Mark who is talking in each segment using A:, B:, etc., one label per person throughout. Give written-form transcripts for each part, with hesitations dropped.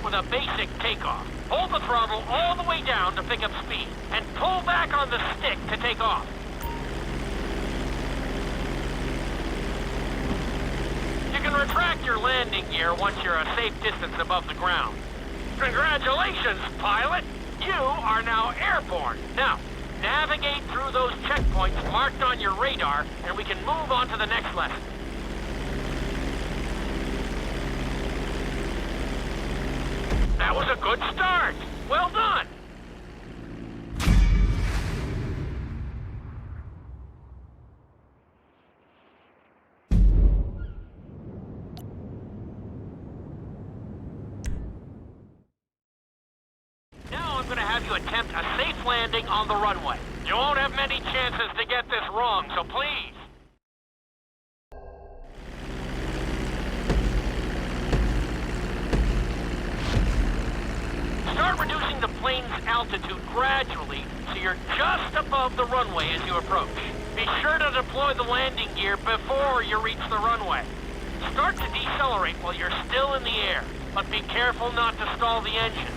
A: with a basic takeoff. Hold the throttle all the way down to pick up speed, and pull back on the stick to take off. You can retract your landing gear once you're a safe distance above the ground. Congratulations, pilot! You are now airborne. Now, navigate through those checkpoints marked on your radar, and we can move on to the next lesson. That was a good start. Well done. Now I'm going to have you attempt a safe landing on the runway. You won't have many chances to get this wrong, so please. Start reducing the plane's altitude gradually so you're just above the runway as you approach. Be sure to deploy the landing gear before you reach the runway. Start to decelerate while you're still in the air, but be careful not to stall the engines.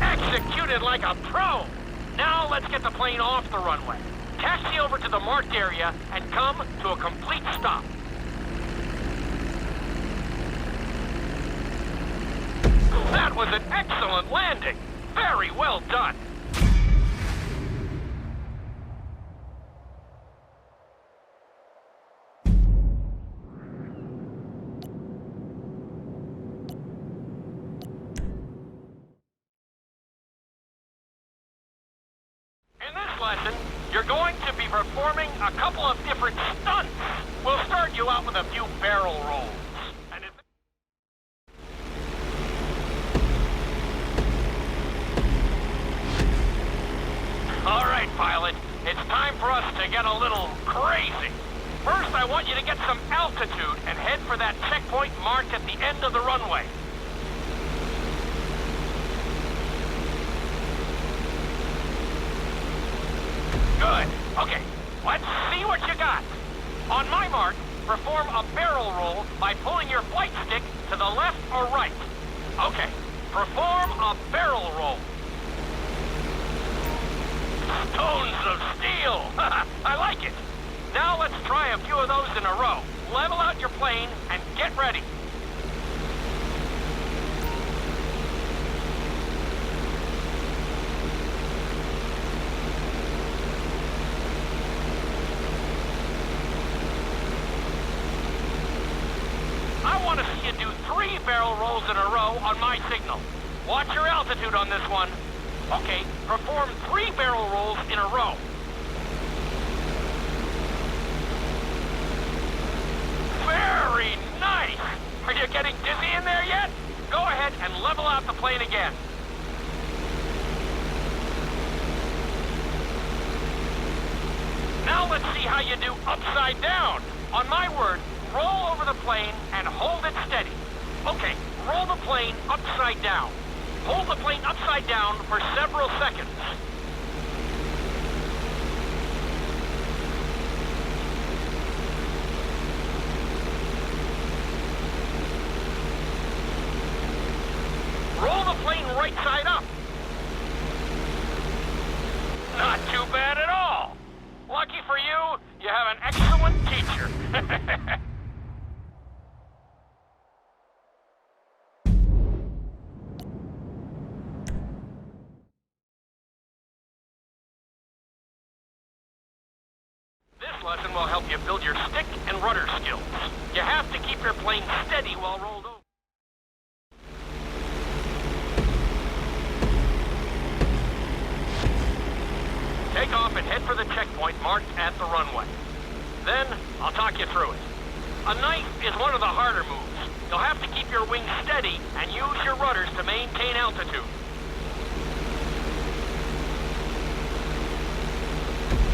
A: Executed like a pro! Now let's get the plane off the runway. Taxi over to the marked area and come to a complete stop. That was an excellent landing. Very well done. In this lesson, you're going to be performing a couple of different stunts. We'll start you out with a few barrel rolls. And all right, pilot, it's time for us to get a little crazy. First, I want you to get some altitude and head for that checkpoint marked at the end of the runway. Good. Okay, let's see what you got. On my mark, perform a barrel roll by pulling your flight stick to the left or right. Okay, perform a barrel roll. Stones of steel! I like it. Now let's try a few of those in a row. Level out your plane and get ready. I want to see you do 3 barrel rolls in a row on my signal. Watch your altitude on this one. Okay, perform 3 barrel rolls in a row. Very nice! Are you getting dizzy in there yet? Go ahead and level out the plane again. Now let's see how you do upside down. On my word, roll over the plane and hold it steady. Okay, roll the plane upside down. Hold the plane upside down for several seconds. Roll the plane right side up. Not too bad at all. Lucky for you, you have an excellent teacher. This lesson will help you build your stick and rudder skills. You have to keep your plane steady while rolled over. Take off and head for the checkpoint marked at the runway. Then, I'll talk you through it. A knife is one of the harder moves. You'll have to keep your wings steady and use your rudders to maintain altitude.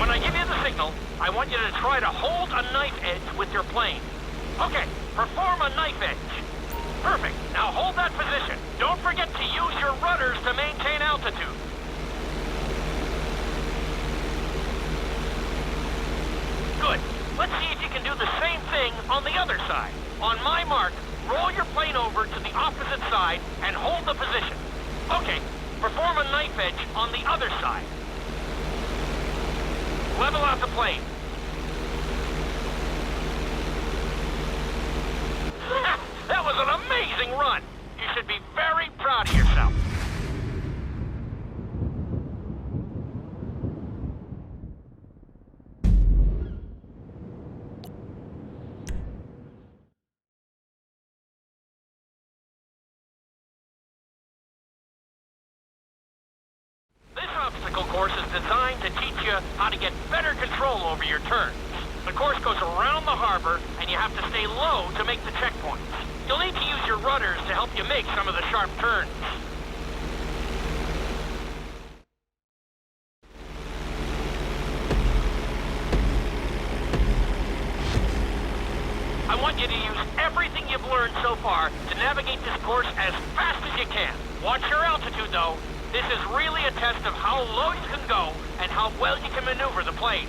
A: When I give you the signal, I want you to try to hold a knife edge with your plane. Okay, perform a knife edge. Perfect. Now hold that position. Don't forget to use your rudders to maintain altitude. Let's see if you can do the same thing on the other side. On my mark, roll your plane over to the opposite side and hold the position. Okay, perform a knife edge on the other side. Level out the plane. That was an amazing run. You should be very proud of yourself. This obstacle course is designed to teach you how to get better control over your turns. The course goes around the harbor, and you have to stay low to make the checkpoints. You'll need to use your rudders to help you make some of the sharp turns. I want you to use everything you've learned so far to navigate this course as fast as you can. Watch your altitude, though. This is really a test of how low you can go and how well you can maneuver the plane.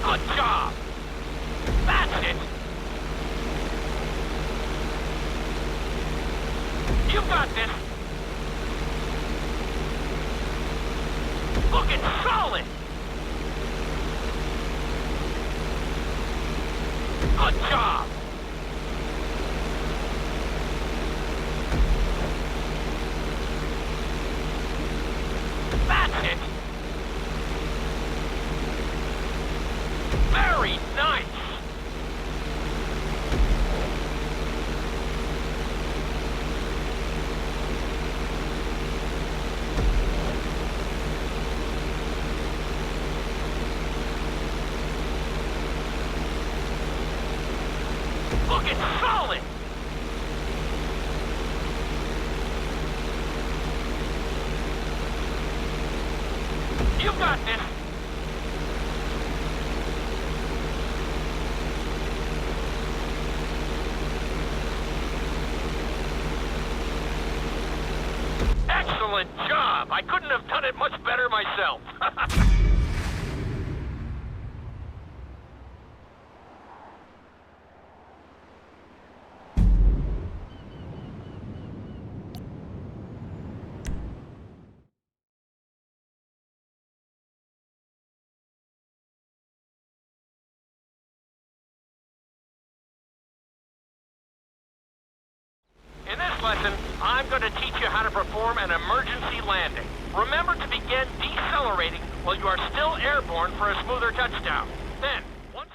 A: Good job! That's it! You got this! Looking solid! Good job! That's it! Very nice! Looking solid! You got this! Excellent job! I couldn't have done it much better myself. In this lesson, I'm going to teach you how to perform an emergency landing. Remember to begin decelerating while you are still airborne for a smoother touchdown. Then, once...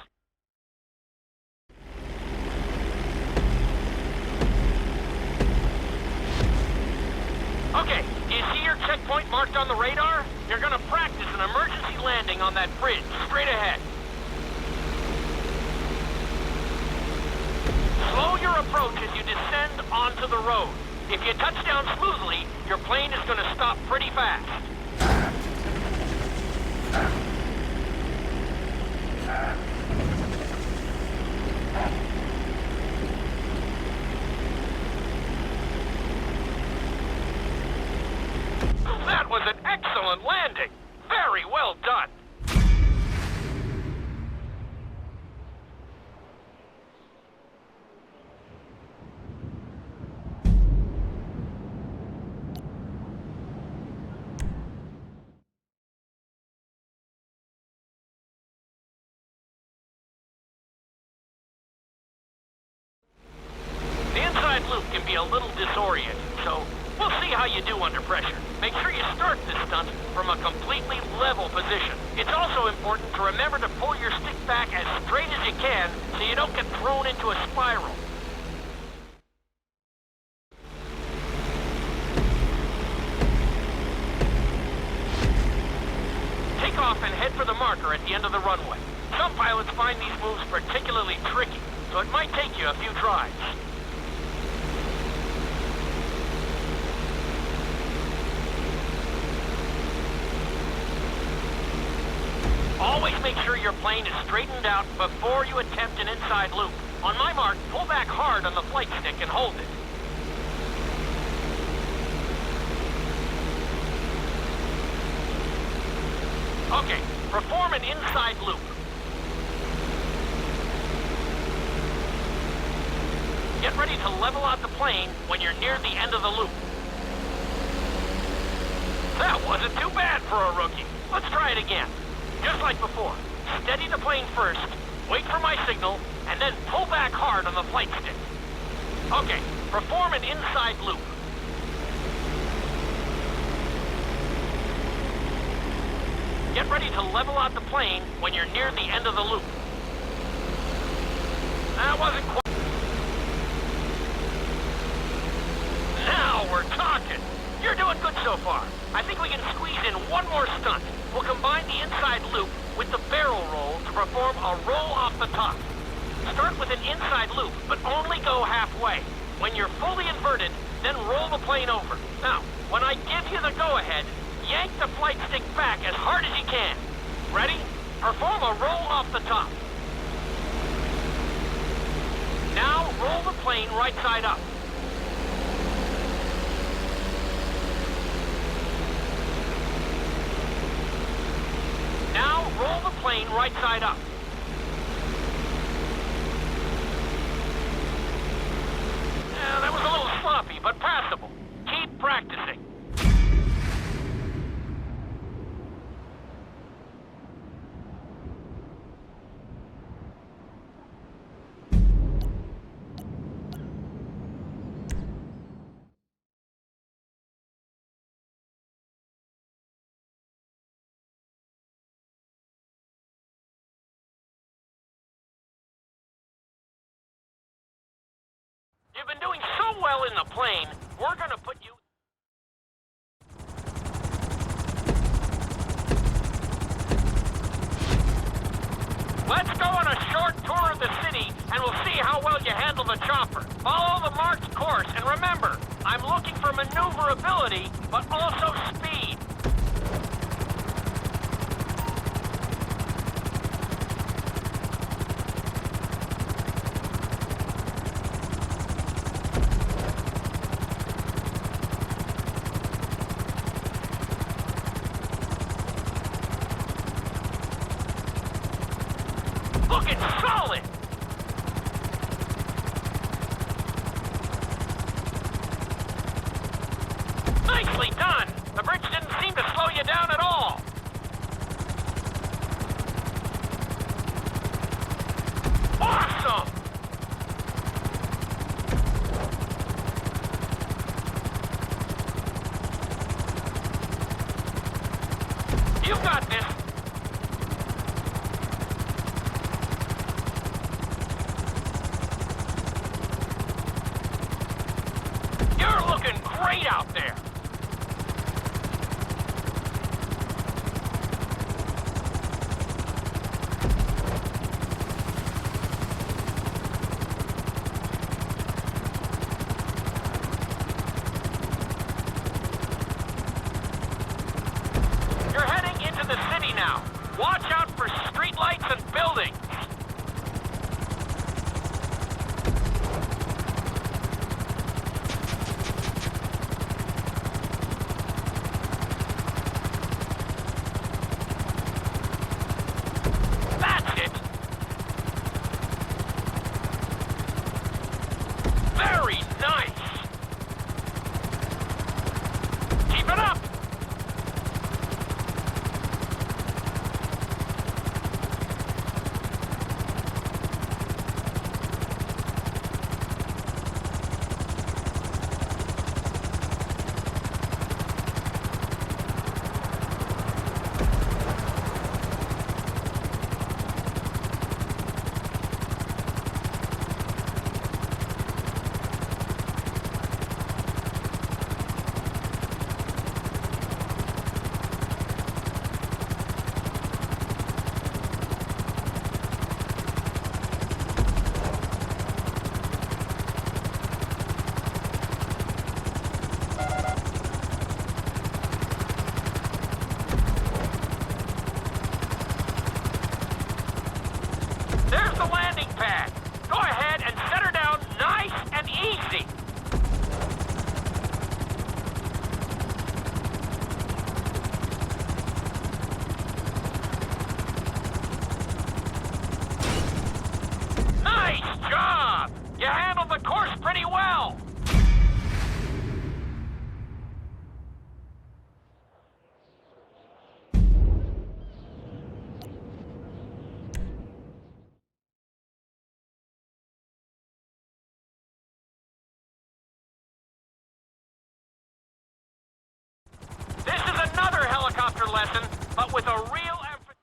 A: Okay, do you see your checkpoint marked on the radar? You're going to practice an emergency landing on that bridge, straight ahead. Slow your approach as you descend onto the road. If you touch down smoothly, your plane is going to stop pretty fast. That was an excellent landing. Very well done. The inside loop can be a little disorienting, so We'll see how you do under pressure. Make sure you start this stunt from a completely level position. It's also important to remember to pull your stick back as straight as you can so you don't get thrown into a spiral. Take off and head for the marker at the end of the runway. Some pilots find these moves particularly tricky, so it might take you a few tries. Always make sure your plane is straightened out before you attempt an inside loop. On my mark, pull back hard on the flight stick and hold it. Okay, perform an inside loop. Get ready to level out the plane when you're near the end of the loop. That wasn't too bad for a rookie. Let's try it again. Just like before, steady the plane first, wait for my signal, and then pull back hard on the flight stick. Okay, perform an inside loop. Get ready to level out the plane when you're near the end of the loop. That wasn't quite... Now we're talking. You're doing good so far. I think we can squeeze in one more stunt. We'll combine the inside loop with the barrel roll to perform a roll off the top. Start with an inside loop, but only go halfway. When you're fully inverted, then roll the plane over. Now, when I give you the go-ahead, yank the flight stick back as hard as you can. Ready? Perform a roll off the top. Now roll the plane right side up. Now roll the plane right side up. That was a little sloppy, but passable. Keep practicing. You've been doing so well in the plane, we're gonna put you... Let's go on a short tour of the city, and we'll see how well you handle the chopper. Follow the marked course, and remember, I'm looking for maneuverability, but also speed. Looking solid! Nicely done! The bridge didn't seem to slow you down at all! Awesome! You got this! You're looking great out there! You're heading into the city now. Watch out for streetlights and buildings. with a real emphasis.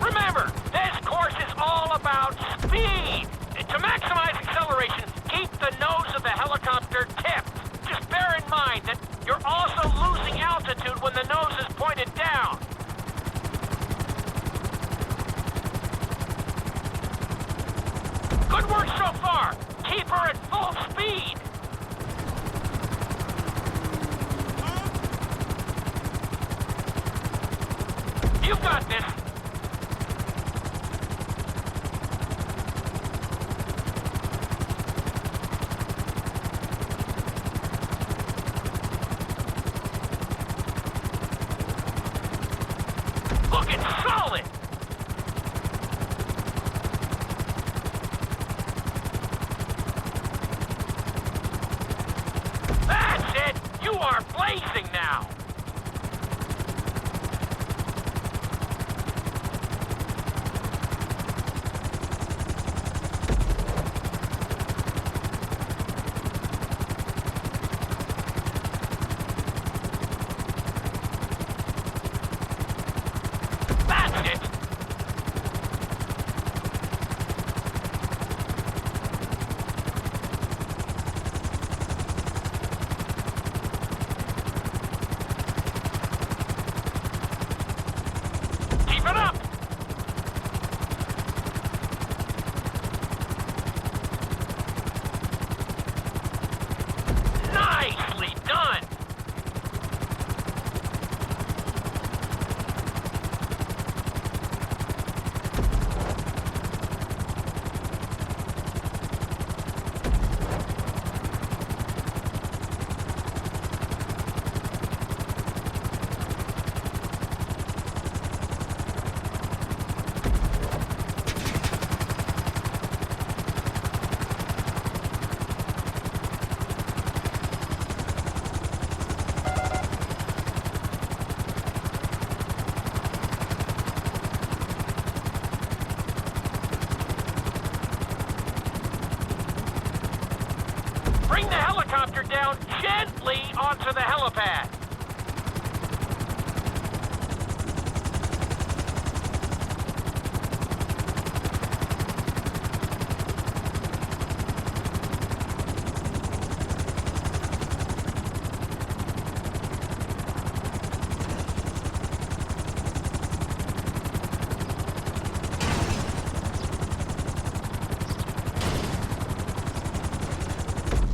A: Remember, this course is all about speed. To maximize acceleration, keep the nose of the helicopter tipped. Just bear in mind that you're also losing altitude when the nose is pointed down. Good work so far. Keep her at full speed. You've got this. Looking solid. That's it. You are blazing now. That's it. Keep it up. Nicely done. Bring the helicopter down gently onto the helipad.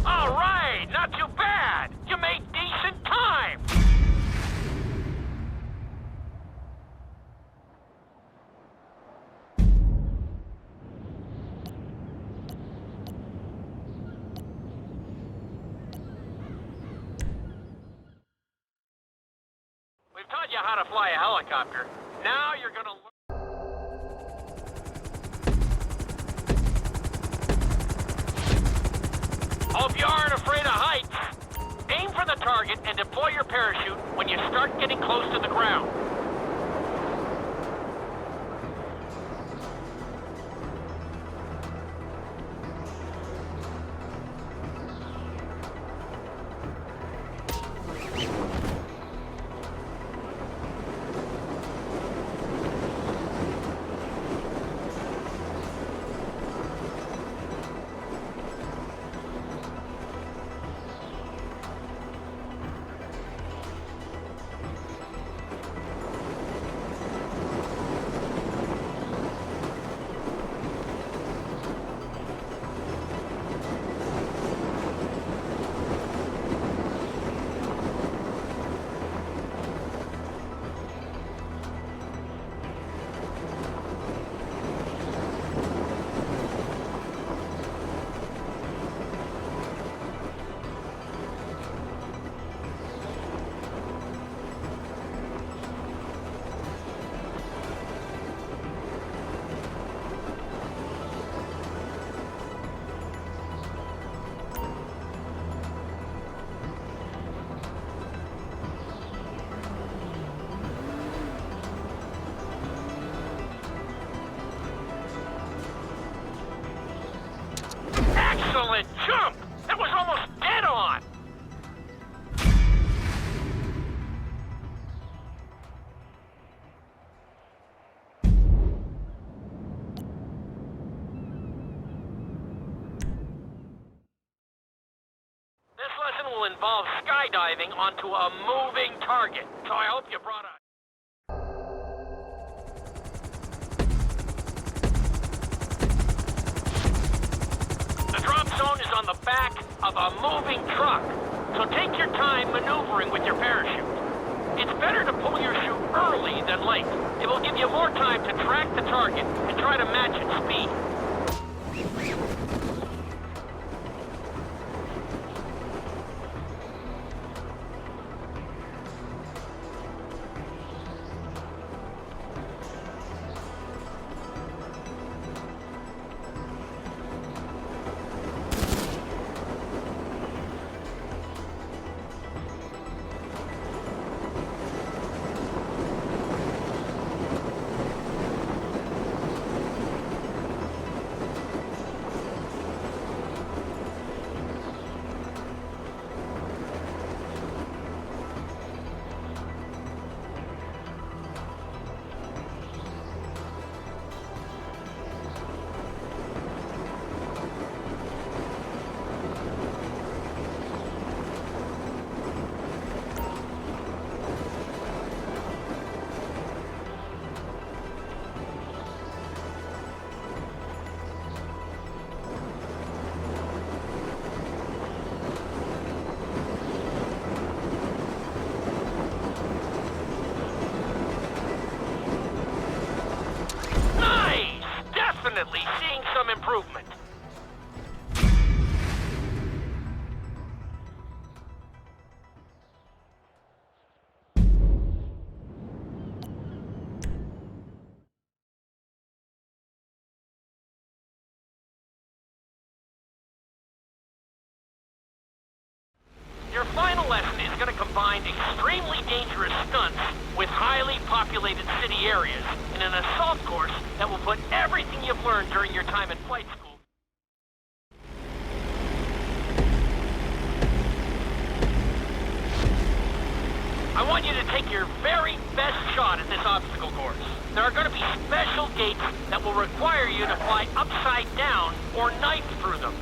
A: All right, not too bad. You made decent time. We've taught you how to fly a helicopter. Now you're gonna learn. Hope you aren't afraid of heights. Aim for the target and deploy your parachute when you start getting close to the ground. involves skydiving onto a moving target. So I hope you brought a... The drop zone is on the back of a moving truck. So take your time maneuvering with your parachute. It's better to pull your chute early than late. It will give you more time to track the target and try to match its speed. Definitely seeing some improvement. Your final lesson is going to combine extremely dangerous stunts with highly populated city areas in an assault course that will put everything you've learned during your time at flight school. I want you to take your very best shot at this obstacle course. There are going to be special gates that will require you to fly upside down or knife through them.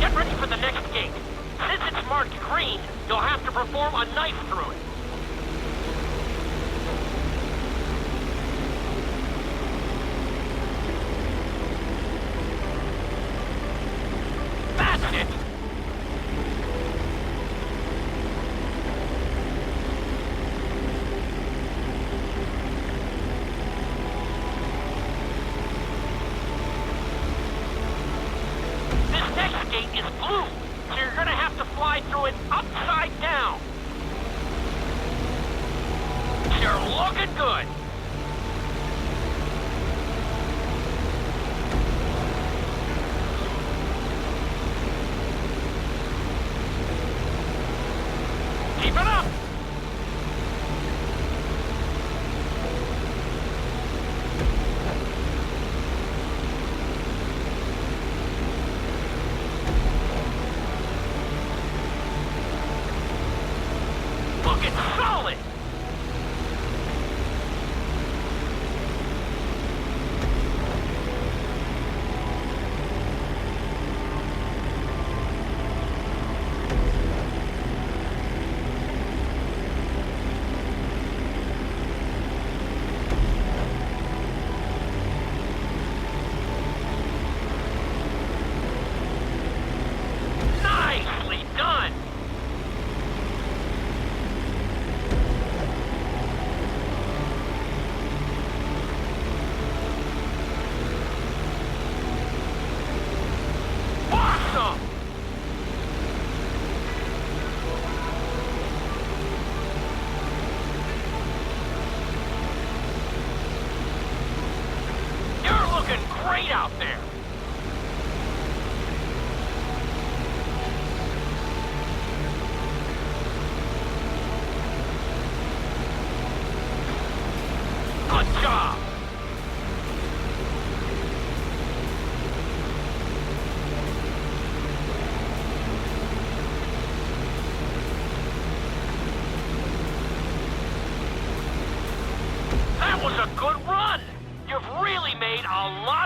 A: Get ready for the next gate. Since it's marked green, you'll have to perform a knife through it. That's it! This next gate is blue, so you're gonna have to fly through it upside down. You're looking good. Keep it up. Looking solid. need a lot